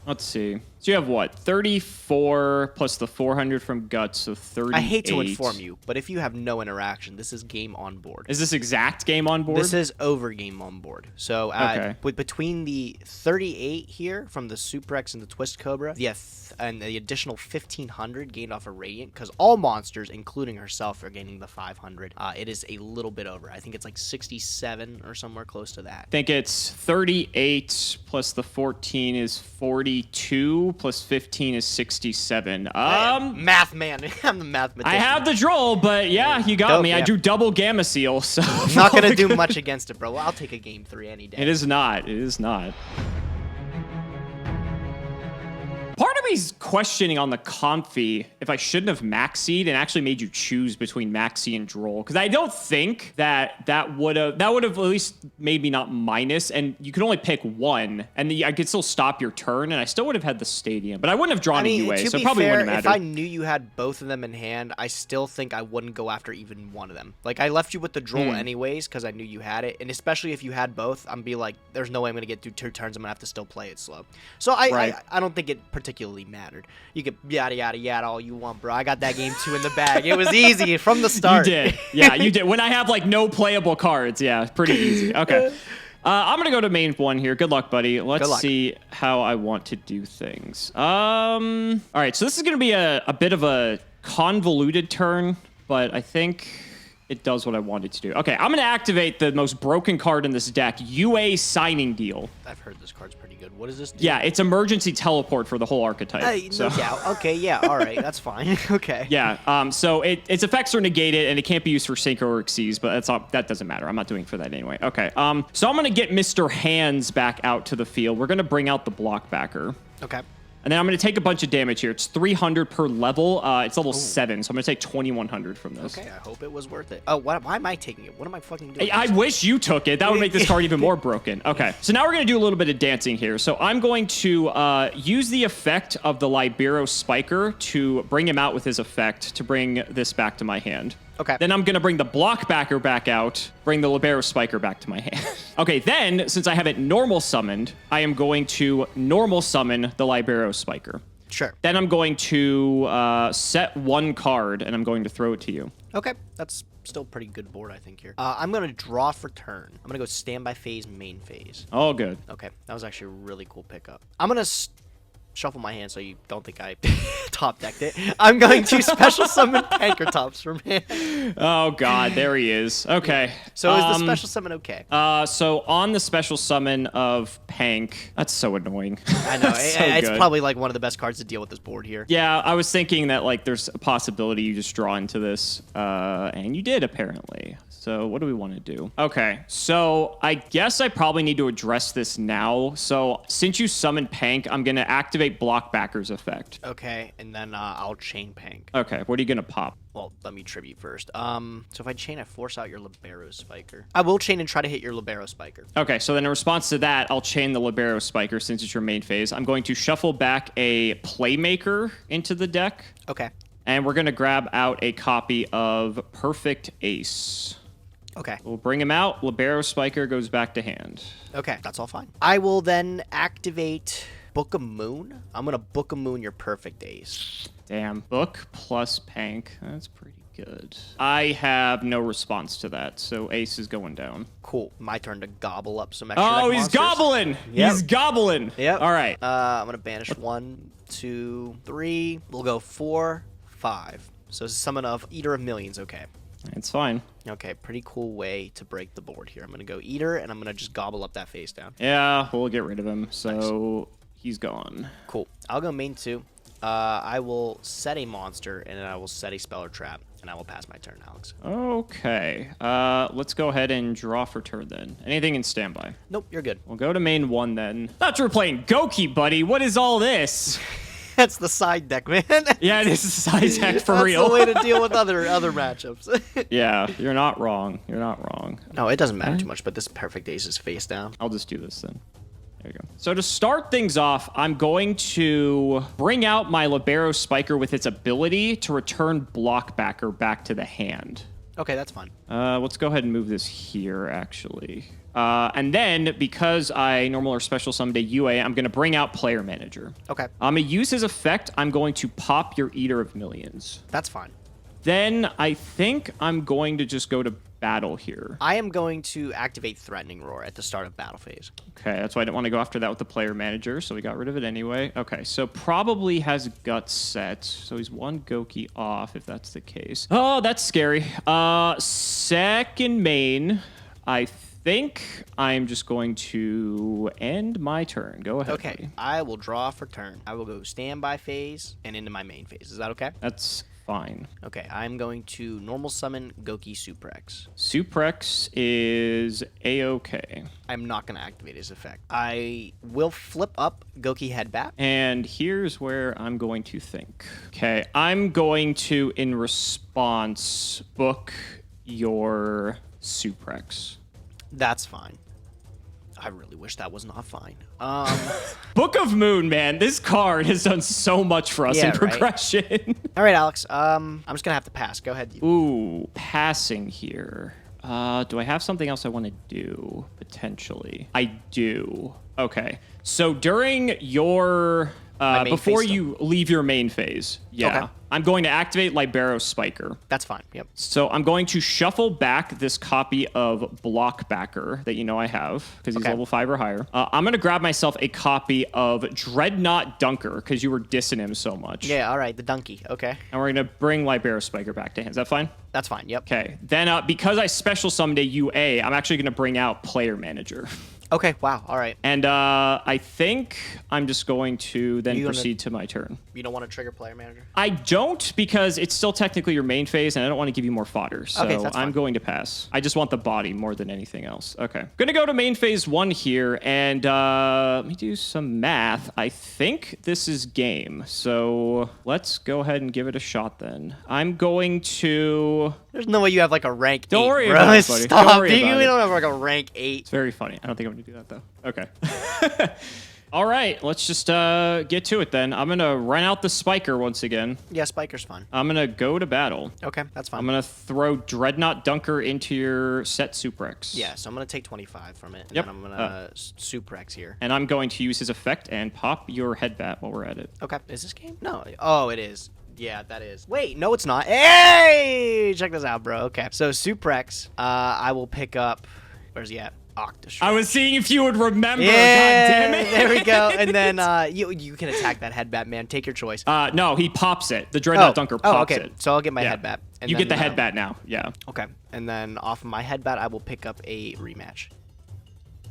Let's see. So you have what? 34 plus the 400 from Guts, so 38. I hate to inform you, but if you have no interaction, this is game on board. Is this exact game on board? This is over game on board. So between the 38 here from the Suprex and the Twist Cobra, and the additional 1500 gained off of Radiant, because all monsters, including herself, are gaining the 500. It is a little bit over. I think it's like 67 or somewhere close to that. I think it's 38 plus the 14 is 42. 32 plus 15 is 67. Math man. I'm the mathematician. I have the droll, but yeah, you got Dope, me. I yeah. drew double gamma seal, so I'm not going to do much against it, bro. I'll take a game 3 any day. It is not. It is not. Part of me's questioning on the Comfy if I shouldn't have Maxied and actually made you choose between Maxi and Droll, because I don't think that would have at least made me not minus, and you could only pick one, and I could still stop your turn, and I still would have had the Stadium, but I wouldn't have drawn a UA, so it probably wouldn't have mattered. If I knew you had both of them in hand, I still think I wouldn't go after even one of them. Like, I left you with the Droll anyways because I knew you had it, and especially if you had both, I'm be like, there's no way I'm gonna get through 2 turns. I'm gonna have to still play it slow. So I don't think it particularly mattered. You could yada yada yada all you want, bro. I got that game 2 in the bag. It was easy from the start. You did. Yeah, you did. When I have like no playable cards, yeah, pretty easy. Okay. I'm gonna go to main 1 here. Good luck, buddy. Let's see how I want to do things. All right, so this is gonna be a bit of a convoluted turn, but I think it does what I wanted to do. Okay, I'm gonna activate the most broken card in this deck, UA Signing Deal. I've heard this card's pretty good. What does this do? Yeah, it's emergency teleport for the whole archetype. No doubt. Okay, yeah, all right, that's fine. Okay. Yeah, so its effects are negated, and it can't be used for Synchro or Xyz, but that doesn't matter. I'm not doing it for that anyway. Okay, so I'm gonna get Mr. Hands back out to the field. We're gonna bring out the block backer. Okay. And then I'm going to take a bunch of damage here. It's 300 per level. It's level 7, so I'm going to take 2,100 from this. Okay, I hope it was worth it. Oh, why am I taking it? What am I fucking doing? I wish you took it. That would make this card even more broken. Okay, so now we're going to do a little bit of dancing here. So I'm going to use the effect of the Libero Spiker to bring him out with his effect to bring this back to my hand. Okay. Then I'm going to bring the block backer back out, bring the Libero Spiker back to my hand. Okay, then, since I have it normal summoned, I am going to normal summon the Libero Spiker. Sure. Then I'm going to set 1 card, and I'm going to throw it to you. Okay, that's still pretty good board, I think, here. I'm going to draw for turn. I'm going to go standby phase, main phase. Oh, good. Okay, that was actually a really cool pickup. I'm going to shuffle my hand so you don't think I top decked it. I'm going to special summon Pankratops from hand. Oh god, there he is. Okay. So is the special summon okay? So on the special summon of Pank, that's so annoying. I know. It's good. probably like one of the best cards to deal with this board here. Yeah, I was thinking that like there's a possibility you just draw into this, and you did apparently. So what do we want to do? Okay, so I guess I probably need to address this now. So since you summoned Pank, I'm gonna activate Block Backer's effect. Okay, and then I'll chain Pank. Okay, what are you gonna pop? Well, let me tribute first. So if I chain, I force out your Libero Spiker. I will chain and try to hit your Libero Spiker. Okay, so then in response to that, I'll chain the Libero Spiker since it's your main phase. I'm going to shuffle back a Playmaker into the deck. Okay. And we're gonna grab out a copy of Perfect Ace. Okay. We'll bring him out. Libero Spiker goes back to hand. Okay, that's all fine. I will then activate Book of Moon. I'm going to Book of Moon your Perfect Ace. Damn. Book plus Pank. That's pretty good. I have no response to that, so Ace is going down. Cool. My turn to gobble up some extra Oh, he's monsters. gobbling! Yep. He's gobbling! Yep. All right. I'm going to banish 1, 2, 3. We'll go 4, 5. So summon of Eater of Millions. Okay. It's fine. Okay, pretty cool way to break the board here. I'm going to go Eater, and I'm going to just gobble up that face down. Yeah, we'll get rid of him, so he's gone. Cool. I'll go main 2. I will set a monster, and then I will set a spell or trap, and I will pass my turn, Alex. Okay. Let's go ahead and draw for turn then. Anything in standby? Nope, you're good. We'll go to main 1 then. Thought you were playing Goki, buddy. What is all this? That's the side deck, man. Yeah, this is side deck for real. That's the way to deal with other matchups. Yeah, you're not wrong. You're not wrong. No, it doesn't matter too much, but this Perfect Ace is face down. I'll just do this then. There you go. So to start things off, I'm going to bring out my Libero Spiker with its ability to return Block Backer back to the hand. Okay, that's fine. Let's go ahead and move this here, actually. And then, because I normal or special summoned a UA, I'm going to bring out Player Manager. Okay. I'm going to use his effect. I'm going to pop your Eater of Millions. That's fine. Then I think I'm going to just go to battle here. I am going to activate Threatening Roar at the start of battle phase. Okay, that's why I didn't want to go after that with the Player Manager, so we got rid of it anyway. Okay, so probably has Guts set, so he's 1 Goki off if that's the case. Oh, that's scary. Second main, I think I'm just going to end my turn. Go ahead. Okay, buddy. I will draw for turn. I will go standby phase and into my main phase. Is that okay? That's fine. Okay, I'm going to normal summon Goki Suprex. Suprex is A-okay. I'm not going to activate his effect. I will flip up Goki Headbat. And here's where I'm going to think. Okay, I'm going to, in response, book your Suprex. That's fine. I really wish that was not fine. Book of Moon, man. This card has done so much for us Yeah, in right? progression. All right, Alex. I'm just going to have to pass. Go ahead. Ooh, passing here. Do I have something else I want to do, potentially? I do. Okay. So during your... main before phase you leave your main phase, yeah, Okay. I'm going to activate Libero Spiker. That's fine. Yep. So I'm going to shuffle back this copy of Blockbacker that you know I have because he's Okay. level 5 or higher. I'm going to grab myself a copy of Dreadnought Dunker because you were dissing him so much. Yeah, all right. The donkey. Okay. And we're going to bring Libero Spiker back to hand. Is that fine? That's fine. Yep. Okay. Then because I special summoned a UA, I'm actually going to bring out Player Manager. Okay. Wow. All right. And I think I'm just going to then You gonna- proceed to my turn. You don't want to trigger player manager? I don't because it's still technically your main phase and I don't want to give you more fodder. So Okay, that's I'm fine. going to pass. I just want the body more than anything else. Okay. Gonna go to main phase 1 here and let me do some math. I think this is game. So let's go ahead and give it a shot then. I'm going to... There's no way you have like a rank 8, Don't worry bro. about it, buddy. Stop. Don't worry You about it. don't have like a rank 8. It's very funny. I don't think I'm gonna do that though. Okay. All right, let's just get to it then. I'm gonna run out the Spiker once again. Yeah, Spiker's fine. I'm gonna go to battle. Okay, that's fine. I'm gonna throw Dreadnought Dunker into your set Suprex. Yeah, so I'm going to take 25 from it. And Yep. then I'm going to Suprex here. And I'm going to use his effect and pop your Headbat while we're at it. Okay, is this game? No. Oh, it is. Yeah, that is. Wait, no, it's not. Hey! Check this out, bro. Okay, so Suprex, I will pick up... Where's he at? Octastretch. I was seeing if you would remember. Yeah, God damn it. there we go. And then you can attack that Headbat, man. Take your choice. No, he pops it. The Dreadnought Dunker pops okay. it. So I'll get my Yeah. Headbat. And You then, get the Headbat now. Yeah. Okay, and then off of my Headbat, I will pick up a rematch.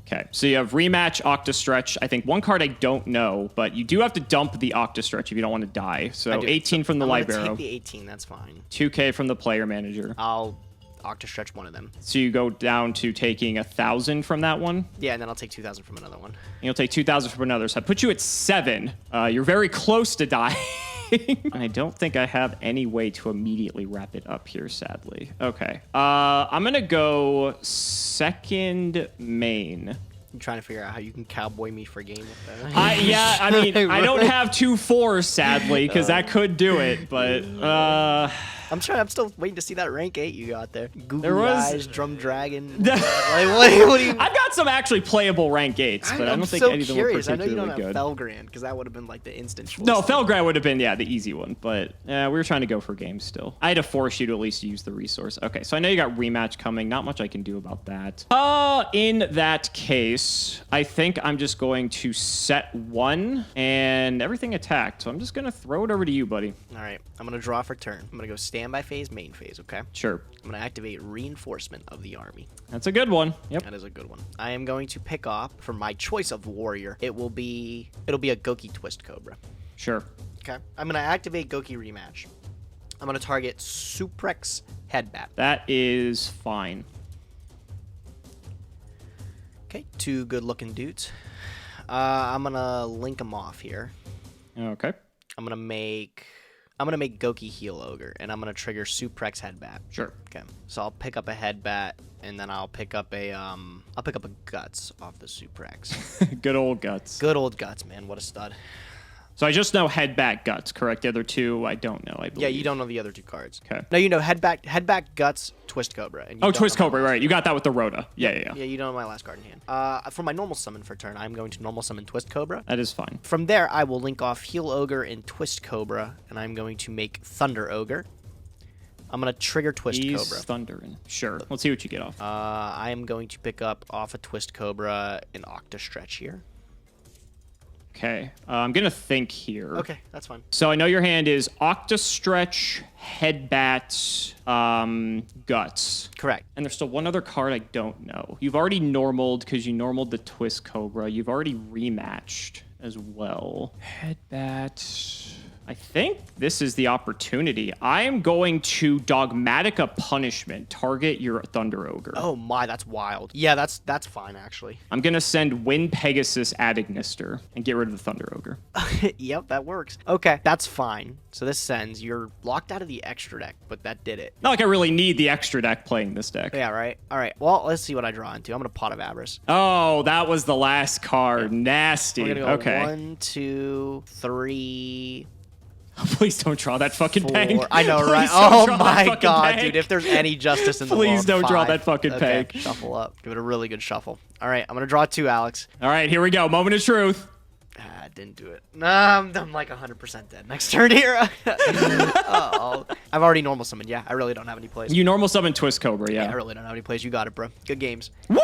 Okay, so you have Rematch, Octastretch. I think one card I don't know, but you do have to dump the Octastretch if you don't want to die. So I do. 18 from the I'm gonna Libero, take the 18, that's fine. 2K from the Player Manager. I'll Octastretch one of them. So you go down to taking 1,000 from that one. Yeah, and then I'll take 2,000 from another one. And you'll take 2,000 from another. So I put you at 7. You're very close to dying. I don't think I have any way to immediately wrap it up here, sadly. Okay. I'm going to go second main. I'm trying to figure out how you can cowboy me for a game with that. I mean, I don't have 2 4s, sadly, because that could do it, but I'm still waiting to see that rank 8 you got there. Googly There was- eyes, drum dragon. what do you? I've got some actually playable rank 8s, but I I'm don't think so any of them curious. were I know you particularly don't have good. Felgrand because that would have been like the instant choice. No, Felgrad would have been, the easy one, but we were trying to go for games still. I had to force you to at least use the resource. Okay, so I know you got rematch coming. Not much I can do about that. In that case, I think I'm just going to set 1 and everything attacked. So I'm just going to throw it over to you, buddy. All right, I'm gonna draw for turn. I'm gonna go standby phase, main phase. Okay. Sure. I'm gonna activate reinforcement of the army. That's a good one. Yep. That is a good one. I am going to pick off for my choice of warrior. It'll be a Goki Twist Cobra. Sure. Okay. I'm gonna activate Goki rematch. I'm gonna target Suprex Headbat. That is fine. Okay, 2 good-looking dudes. I'm gonna link them off here. Okay. I'm gonna make Goki Heal Ogre, and I'm gonna trigger Suprex Headbat. Sure. Okay, so I'll pick up a Headbat, and then I'll pick up a Guts off the Suprex. Good old guts. Good old Guts, man. What a stud. So I just know headback guts, correct? The other 2, I don't know, I believe. Yeah, you don't know the other 2 cards. Okay. No, you know Headback Guts, Twist Cobra. And you Oh, don't Twist know my Cobra, last right. You got that with the Rhoda. Yeah. Yeah, you don't know my last card in hand. For my normal summon for turn, I'm going to normal summon Twist Cobra. That is fine. From there, I will link off Heal Ogre and Twist Cobra, and I'm going to make Thunder Ogre. I'm going to trigger Twist He's Cobra. thundering. Sure. Let's see what you get off. I am going to pick up off a Twist Cobra an Octastretch here. Okay, I'm gonna think here. Okay, that's fine. So I know your hand is Octastretch, Headbat, Guts. Correct. And there's still one other card I don't know. You've already normaled because you normaled the Twist Cobra. You've already rematched as well. Headbat. I think this is the opportunity. I am going to Dogmatica Punishment. Target your Thunder Ogre. Oh my, that's wild. Yeah, that's fine, actually. I'm going to send Wind Pegasus Adignister and get rid of the Thunder Ogre. Yep, that works. Okay, that's fine. So this sends, you're locked out of the extra deck, but that did it. Not like I really need the extra deck playing this deck. Yeah, right. All right, well, let's see what I draw into. I'm going to Pot of Avarice. Oh, that was the last card. Nasty. We're gonna go okay. 1, 2, 3... Please don't draw that fucking 4. peg. I know, Please right? don't Oh draw that my fucking god, peg. dude. If there's any justice in the world, Please don't draw 5. that fucking Okay, peg. shuffle up. Give it a really good shuffle. All right, I'm going to draw 2, Alex. All right, here we go. Moment of truth. Didn't do it. I'm like 100% dead next turn here. Uh-oh. I've already normal summoned. Yeah, I really don't have any plays. You normal summon Twist Cobra, I yeah. really don't have any plays. You got it, bro. Good games. Woo!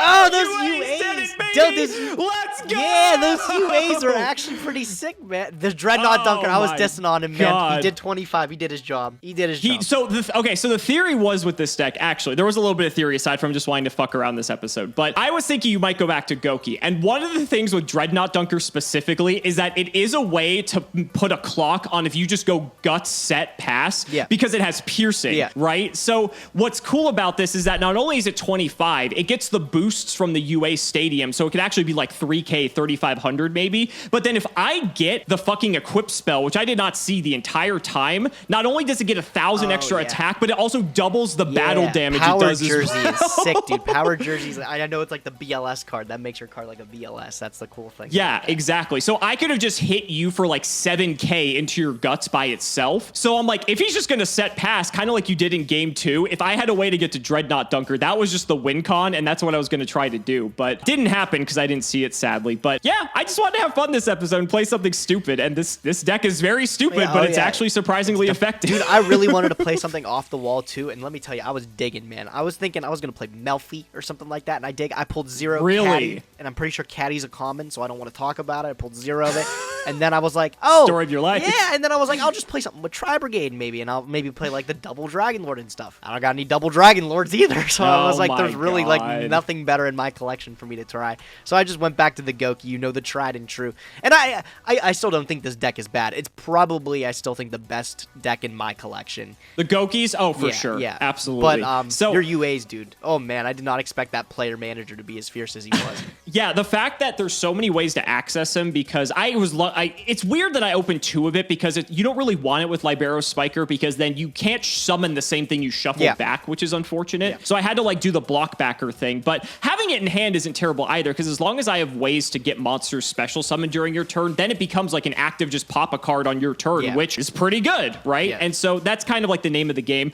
Oh, those You aced UAs. it, baby! Dude, those- Let's go! Yeah, those UAs are actually pretty sick, man. The Dreadnought Oh Dunker, I was my dissing on him, man. God. He did 25. He did his job. He did his job. So the theory was with this deck, actually, there was a little bit of theory aside from just wanting to fuck around this episode, but I was thinking you might go back to Goki. And one of the things with Dreadnought Dunker specifically is that it is a way to put a clock on if you just go Guts, Set, Pass, Yeah. because it has piercing, Yeah. right? So what's cool about this is that not only is it 25, it gets the boosts from the UA Stadium, so it could actually be like 3K, 3,500 maybe. But then if I get the fucking Equip spell, which I did not see the entire time, not only does it get 1,000 extra yeah. attack, but it also doubles the battle Yeah, damage Power it does Jersey as well. is sick, dude. Power Jersey's, I know it's like the BLS card. That makes your card like a BLS. That's the cool thing. Yeah, exactly. So I could have just hit you for like 7K into your Guts by itself. So I'm like, if he's just going to set pass, kind of like you did in game 2, if I had a way to get to Dreadnought Dunker, that was just the win con, and that's what I was going to try to do. But didn't happen because I didn't see it, sadly. But yeah, I just wanted to have fun this episode and play something stupid. And this deck is very stupid, Yeah, but oh it's yeah. actually surprisingly effective. Dude, I really wanted to play something off the wall too, and let me tell you, I was digging, man. I was thinking I was gonna play Melfi or something like that, and I pulled 0 Really? Caddy, and I'm pretty sure Caddy's a common, so I don't want to talk about it. I pulled 0 of it, and then I was like, oh, Story of your life. yeah, and then I was like, I'll just play something with Tri Brigade maybe, and I'll maybe play like the double Dragon Lord and stuff. I don't got any double Dragon Lords either, so I was Oh like, my there's really like God. nothing better in my collection for me to try. So I just went back to the Goki, you know, the tried and true, and I still don't think this deck is bad. It's probably, I still think, the best deck in my collection. The Gokis? Oh, for Yeah, sure. yeah, Absolutely. But so your UAs, dude. Oh man, I did not expect that player manager to be as fierce as he was. yeah, the fact that there's so many ways to access him, because it's weird that I opened 2 of it because you don't really want it with Libero Spiker, because then you can't summon the same thing you shuffled Yeah. back, which is unfortunate. Yeah. So I had to like do the block backer thing, but having it in hand isn't terrible either, because as long as I have ways to get monsters special summoned during your turn, then it becomes like an active just pop a card on your turn, Yeah. which is pretty good, right? Yeah. And so that's kind of like the name of the game.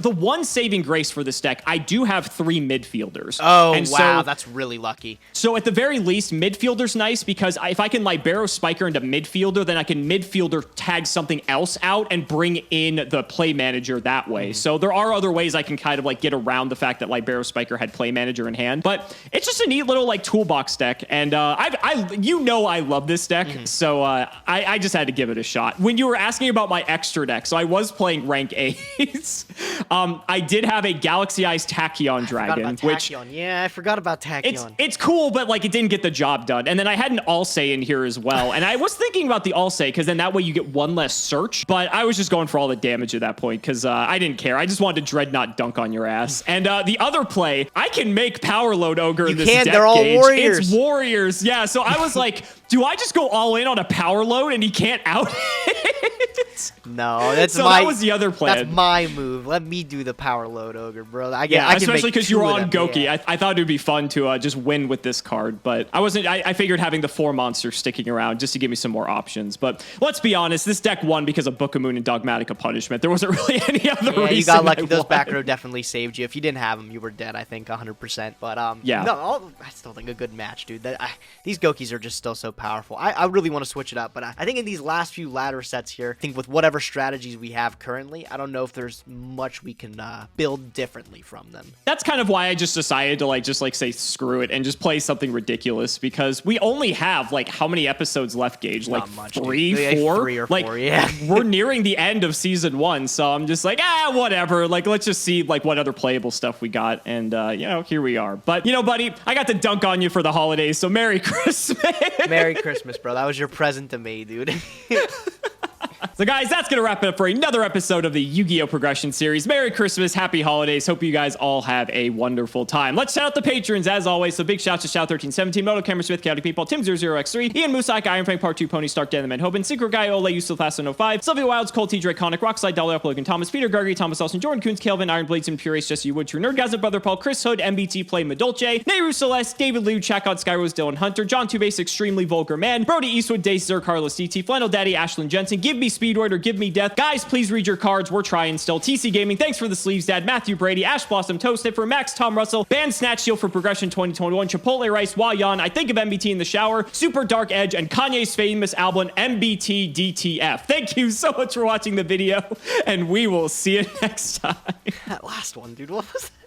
The one saving grace for this deck, I do have 3 midfielders. Oh And wow, so, that's really lucky. so at the very least, midfielder's nice, because if I can Libero Spiker into midfielder, then I can midfielder tag something else out and bring in the play manager that way. So there are other ways I can kind of like get around the fact that Libero Spiker had play manager in hand. But it's just a neat little like toolbox deck, and I love this deck, so I just had to give it a shot. When you were asking about my extra deck, so I was playing rank 8s. I did have a Galaxy Eyes Tachyon Dragon, which Yeah, I forgot about Tachyon. it's cool, but like it didn't get the job done. And then I had an Alsay in here as well. And I was thinking about the Alsay because then that way you get 1 less search. But I was just going for all the damage at that point because I didn't care. I just wanted to Dreadnought dunk on your ass. And the other play, I can make Power Load Ogre in this deck. They're all Gage. warriors. It's warriors. Yeah. So I was like, do I just go all in on a Power Load and he can't out it? No, that's So my. that was the other plan. That's my move. Let me do the Power Load Ogre, bro. I Yeah, can especially make because you 2 were of on them, Goki. yeah. I thought it would be fun to just win with this card, but I wasn't. I figured having the 4 monsters sticking around just to give me some more options. But let's be honest, this deck won because of Book of Moon and Dogmatica Punishment. There wasn't really any other Yeah, reason. you got lucky. I Those won. back row definitely saved you. If you didn't have them, you were dead. I think 100%. But Yeah. no, I still think a good match, dude. These Gokis are just still so powerful. I really want to switch it up, but I think in these last few ladder sets here. I think with whatever strategies we have currently, I don't know if there's much we can build differently from them. That's kind of why I just decided to say screw it and just play something ridiculous, because we only have how many episodes left, Gage? Not much, 3, dude. 4? 3 or 4, yeah. We're nearing the end of season 1, so I'm just whatever. Let's just see what other playable stuff we got, and here we are. But buddy, I got to dunk on you for the holidays, so Merry Christmas. Merry Christmas, bro. That was your present to me, dude. So guys, that's going to wrap it up for another episode of the Yu-Gi-Oh! Progression series. Merry Christmas, happy holidays. Hope you guys all have a wonderful time. Let's shout out the patrons as always. So big shouts to Shout1317, Moto Cameron Smith, Chaotic People, Tim00x3, Ian Musak, Iron Fang Part 2, Pony Stark, Dan the Man Hoban, Secret Guy, Ole, Yusuf Fast 05, Sylvia Wilds, Cole T. Draconic, Rockslide, Dolly Up, Logan Thomas, Peter Gargi, Thomas Elson, Jordan Coons, Kelvin, Iron Blades, and Purace, Jesse Wood, True Nerdgasm, Brother Paul, Chris Hood, MBT Play, Madolce, Nehru Celeste, David Liu, Chakot, Skyrose, Dylan Hunter, John Two Base, Extremely Vulgar Man, Brody Eastwood, Dace, Zer, Carlos DT, Flannel Daddy, Ashlyn Jensen, Give Me Speedroid or Give Me Death. Guys, please read your cards. We're trying still. TC Gaming, thanks for the sleeves, Dad. Matthew Brady, Ash Blossom, Toast It for Max, Tom Russell, Band Snatch Shield for Progression 2021, Chipotle Rice, Wayan, I Think of MBT in the Shower, Super Dark Edge, and Kanye's famous album, MBT DTF. Thank you so much for watching the video, and we will see you next time. That last one, dude. What was that?